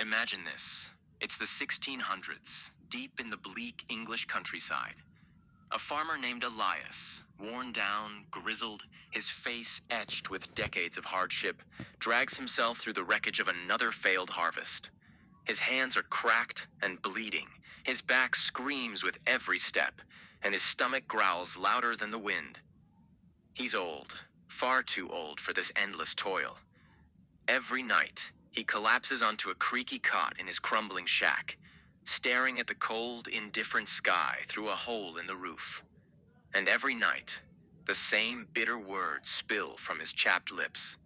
Imagine this. It's the 1600s, deep in the bleak English countryside. A farmer named Elias, worn down, grizzled, his face etched with decades of hardship, drags himself through the wreckage of another failed harvest. His hands are cracked and bleeding, his back screams with every step, and his stomach growls louder than the wind. He's old, far too old for this endless toil. Every night, he collapses onto a creaky cot in his crumbling shack, staring at the cold, indifferent sky through a hole in the roof. And every night, the same bitter words spill from his chapped lips.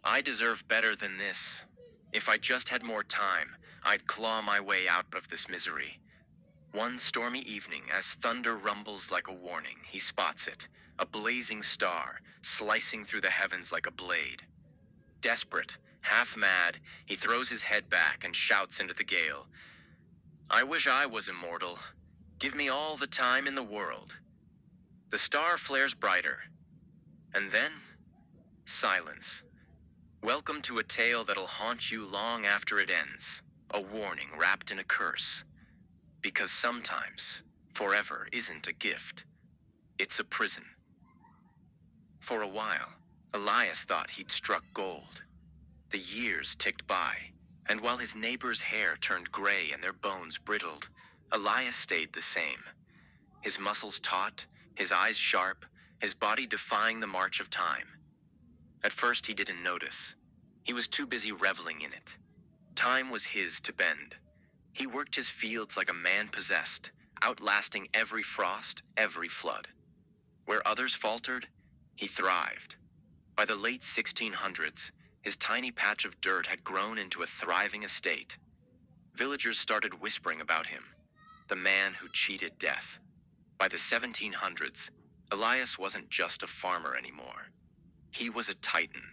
I deserve better than this. If I just had more time, I'd claw my way out of this misery. One stormy evening, as thunder rumbles like a warning, he spots it, a blazing star, slicing through the heavens like a blade. Desperate, half mad, he throws his head back and shouts into the gale, "I wish I was immortal. Give me all the time in the world." The star flares brighter. And then, silence. Welcome to a tale that'll haunt you long after it ends. A warning wrapped in a curse. Because sometimes, forever isn't a gift. It's a prison. For a while, Elias thought he'd struck gold. The years ticked by, and while his neighbors' hair turned gray and their bones brittled, Elias stayed the same. His muscles taut, his eyes sharp, his body defying the march of time. At first he didn't notice. He was too busy reveling in it. Time was his to bend. He worked his fields like a man possessed, outlasting every frost, every flood. Where others faltered, he thrived. By the late 1600s, his tiny patch of dirt had grown into a thriving estate. Villagers started whispering about him, the man who cheated death. By the 1700s, Elias wasn't just a farmer anymore. He was a titan.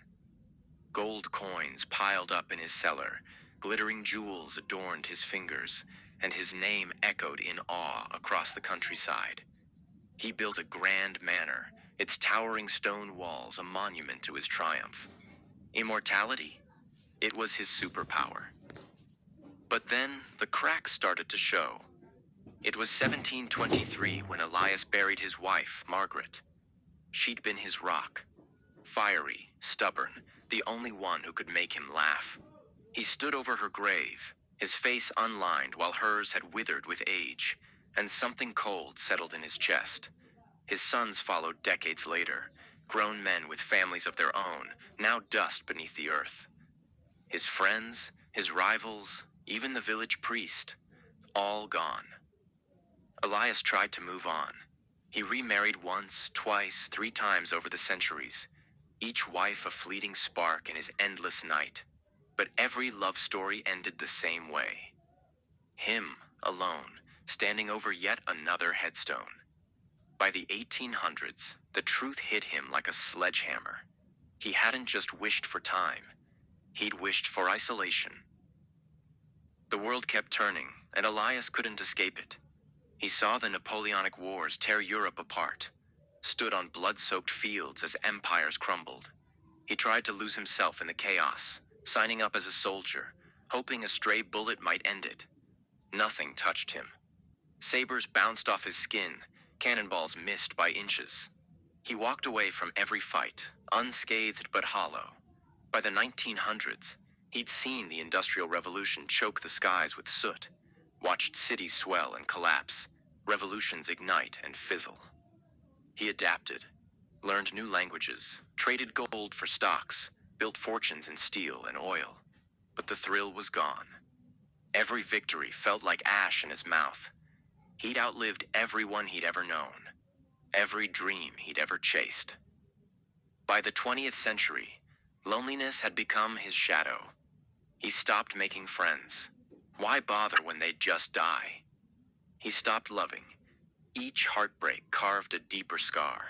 Gold coins piled up in his cellar, glittering jewels adorned his fingers, and his name echoed in awe across the countryside. He built a grand manor, its towering stone walls a monument to his triumph. Immortality? It was his superpower. But then the cracks started to show. It was 1723 when Elias buried his wife, Margaret. She'd been his rock. Fiery, stubborn, the only one who could make him laugh. He stood over her grave, his face unlined while hers had withered with age, and something cold settled in his chest. His sons followed decades later, grown men with families of their own, now dust beneath the earth. His friends, his rivals, even the village priest, all gone. Elias tried to move on. He remarried once, twice, 3 times over the centuries, each wife a fleeting spark in his endless night. But every love story ended the same way. Him, alone, standing over yet another headstone. By the 1800s, the truth hit him like a sledgehammer. He hadn't just wished for time. He'd wished for isolation. The world kept turning, and Elias couldn't escape it. He saw the Napoleonic Wars tear Europe apart, stood on blood-soaked fields as empires crumbled. He tried to lose himself in the chaos, signing up as a soldier, hoping a stray bullet might end it. Nothing touched him. Sabers bounced off his skin, cannonballs missed by inches. He walked away from every fight, unscathed but hollow. By the 1900s, he'd seen the Industrial Revolution choke the skies with soot, watched cities swell and collapse, revolutions ignite and fizzle. He adapted, learned new languages, traded gold for stocks, built fortunes in steel and oil. But the thrill was gone. Every victory felt like ash in his mouth. He'd outlived everyone he'd ever known, every dream he'd ever chased. By the 20th century, loneliness had become his shadow. He stopped making friends. Why bother when they'd just die? He stopped loving. Each heartbreak carved a deeper scar.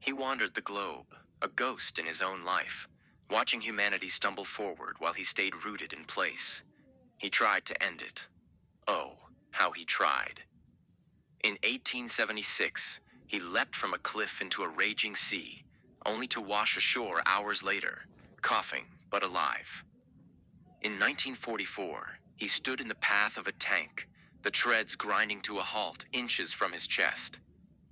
He wandered the globe, a ghost in his own life, watching humanity stumble forward while he stayed rooted in place. He tried to end it. Oh, how he tried. In 1876, he leapt from a cliff into a raging sea, only to wash ashore hours later, coughing but alive. In 1944, he stood in the path of a tank, the treads grinding to a halt inches from his chest.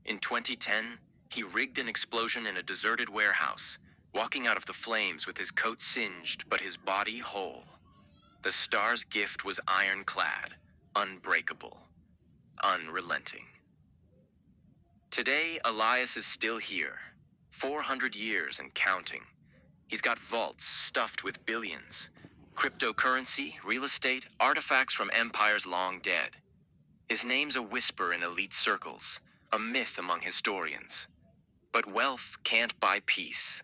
In 2010, he rigged an explosion in a deserted warehouse, walking out of the flames with his coat singed but his body whole. The star's gift was ironclad, unbreakable, unrelenting. Today, Elias is still here, 400 years and counting. He's got vaults stuffed with billions. Cryptocurrency, real estate, artifacts from empires long dead. His name's a whisper in elite circles, a myth among historians. But wealth can't buy peace.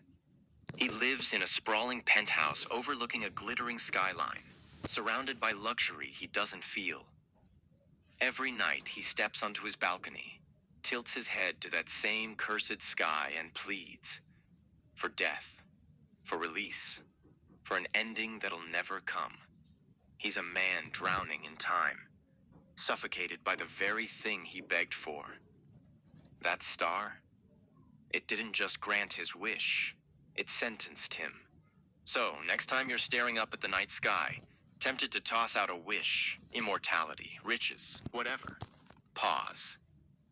He lives in a sprawling penthouse overlooking a glittering skyline, surrounded by luxury he doesn't feel. Every night he steps onto his balcony, tilts his head to that same cursed sky and pleads for death, for release, for an ending that'll never come. He's a man drowning in time, suffocated by the very thing he begged for. That star, it didn't just grant his wish, it sentenced him. So, next time you're staring up at the night sky, tempted to toss out a wish, immortality, riches, whatever, pause.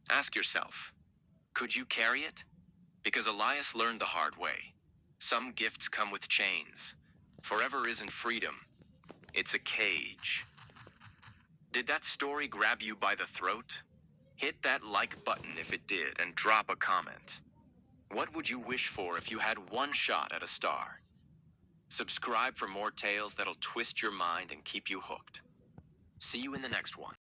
Ask yourself, could you carry it? Because Elias learned the hard way. Some gifts come with chains. Forever isn't freedom. It's a cage. Did that story grab you by the throat? Hit that like button if it did and drop a comment. What would you wish for if you had one shot at a star? Subscribe for more tales that'll twist your mind and keep you hooked. See you in the next one.